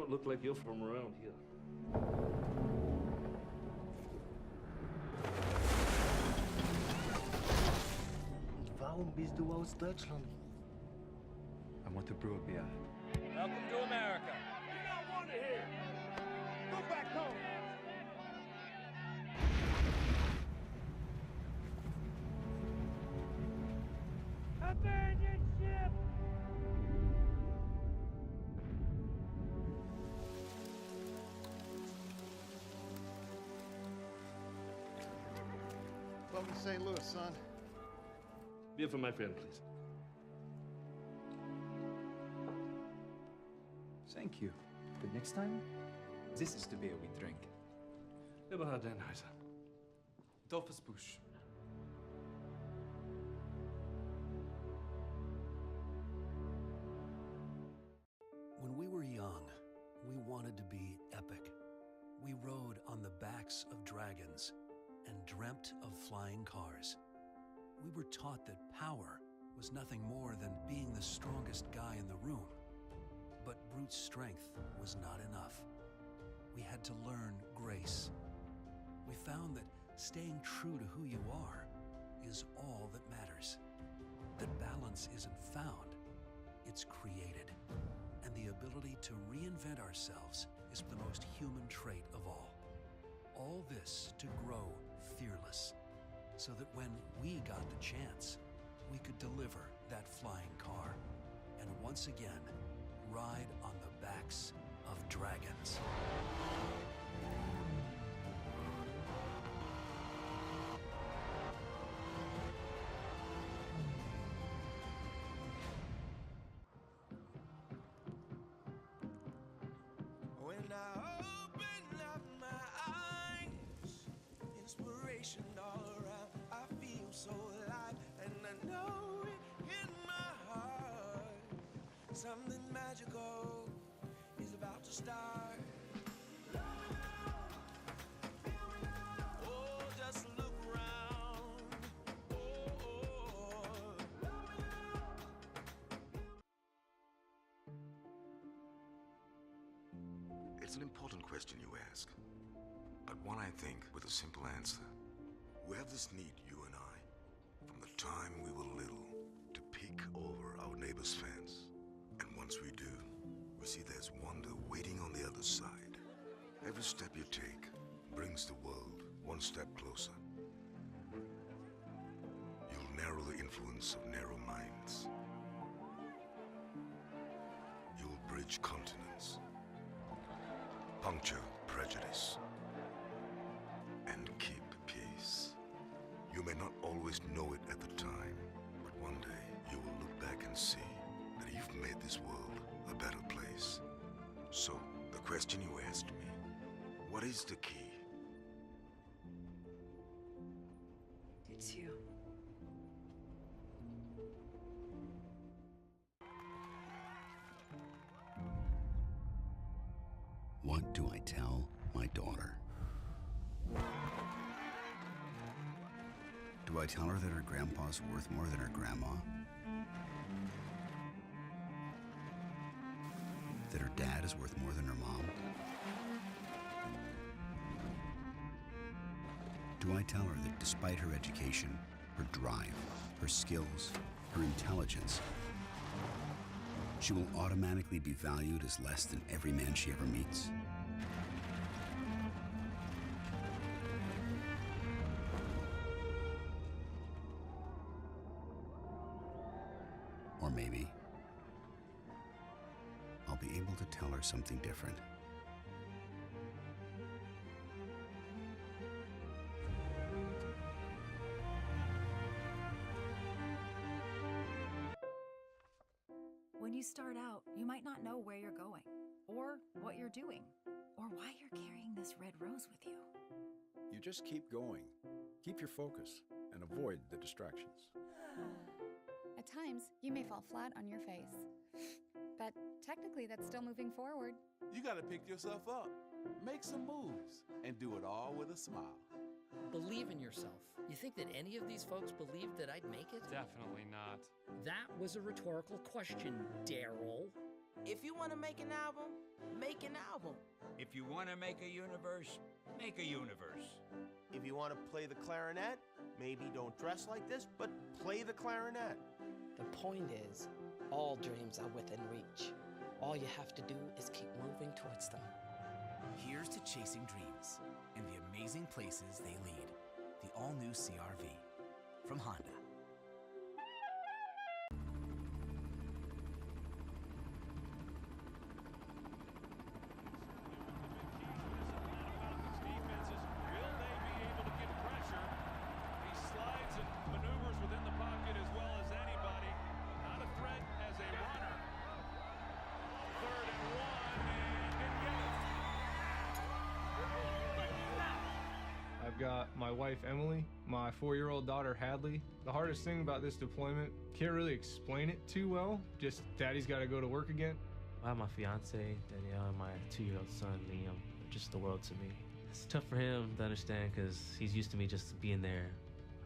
don't look like you're from around here. Warum bist du aus Deutschland? I want to brew a beer. Welcome to America. You're not wanted here. Go back home. Abandon ship! Welcome to St. Louis, son. Beer for my friend, please. Thank you. But next time, this is the beer we drink. Eberhard Dannheiser. Dolphus Busch. When we were young, we wanted to be epic. We rode on the backs of dragons and dreamt of flying cars. We were taught that power was nothing more than being the strongest guy in the room. But brute strength was not enough. We had to learn grace. We found that staying true to who you are is all that matters. That balance isn't found, it's created. And the ability to reinvent ourselves is the most human trait of all. All this to grow fearless, so that when we got the chance, we could deliver that flying car and once again ride on the backs of dragons. When I open up my eyes, inspiration all around, I feel so alive, and I know it in my heart. Something magical is about to start. Oh, just look around. Oh. It's an important question you ask, but one I think with a simple answer. We have this need, you and I, from the time we were little, to peek over our neighbor's fence. And once we do, we see there's wonder waiting on the other side. Every step you take brings the world one step closer. You'll narrow the influence of narrow minds. You'll bridge continents, puncture prejudice, and keep peace. You may not always know it at the time, but one day you will look back and see that you've made this world a better place. So, the question you asked me, what is the key? It's you. What do I tell my daughter? Do I tell her that her grandpa's worth more than her grandma? That her dad is worth more than her mom? Do I tell her that despite her education, her drive, her skills, her intelligence, she will automatically be valued as less than every man she ever meets? Or maybe I'll be able to tell her something different. When you start out, you might not know where you're going, or what you're doing, or why you're carrying this red rose with you. You just keep going. Keep your focus and avoid the distractions. At times, you may fall flat on your face. But technically, that's still moving forward. You gotta pick yourself up, make some moves, and do it all with a smile. Believe in yourself. You think that any of these folks believed that I'd make it? Definitely not. That was a rhetorical question, Daryl. If you want to make an album, make an album. If you want to make a universe, make a universe. If you want to play the clarinet, maybe don't dress like this, but play the clarinet. The point is, all dreams are within reach. All you have to do is keep moving towards them. Here's to chasing dreams and the amazing places they lead. The all-new CR-V from Honda. I've got my wife Emily, my 4-year-old daughter Hadley. The hardest thing about this deployment, can't really explain it too well, just daddy's got to go to work again. I have my fiance Danielle and my 2-year-old son Liam. They're just the world to me. It's tough for him to understand because he's used to me just being there.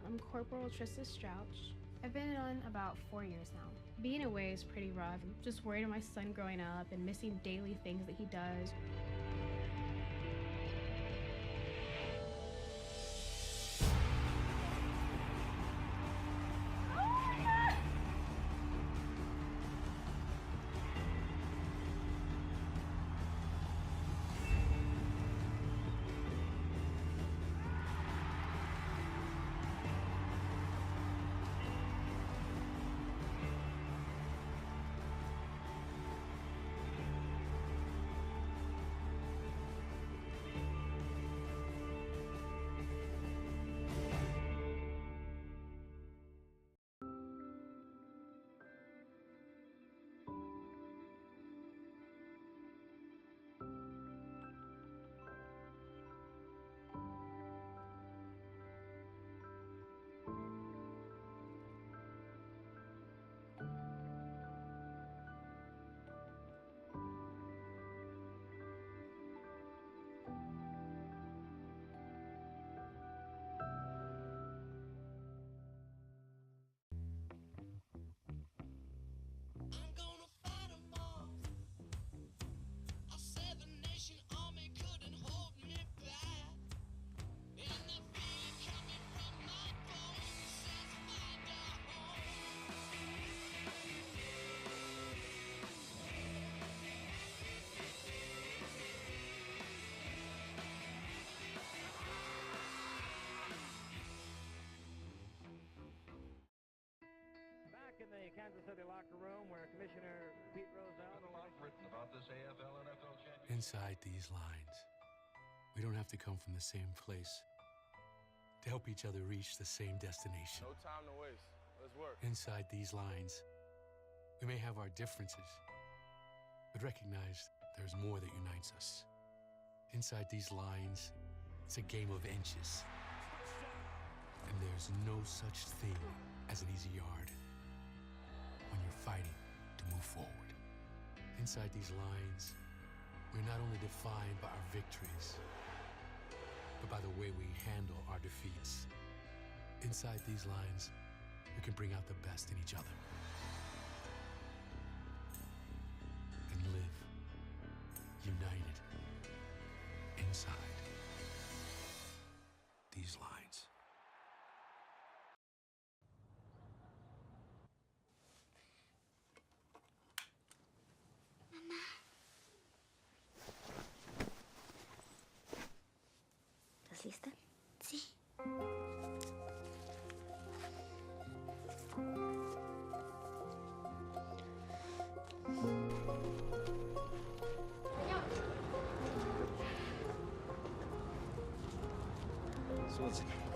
I'm Corporal Trista Strouch. I've been on about 4 years now. Being away is pretty rough. I'm just worried about my son growing up and missing daily things that he does. In the Kansas City locker room where Commissioner Pete Rozelle... A lot written about this AFL NFL championship. Inside these lines, we don't have to come from the same place to help each other reach the same destination. No time to waste. Let's work. Inside these lines, we may have our differences, but recognize there's more that unites us. Inside these lines, it's a game of inches. And there's no such thing as an easy yard when you're fighting to move forward. Inside these lines, we're not only defined by our victories, but by the way we handle our defeats. Inside these lines, we can bring out the best in each other and live united inside these lines. ¿Estás lista? Sí. So listen.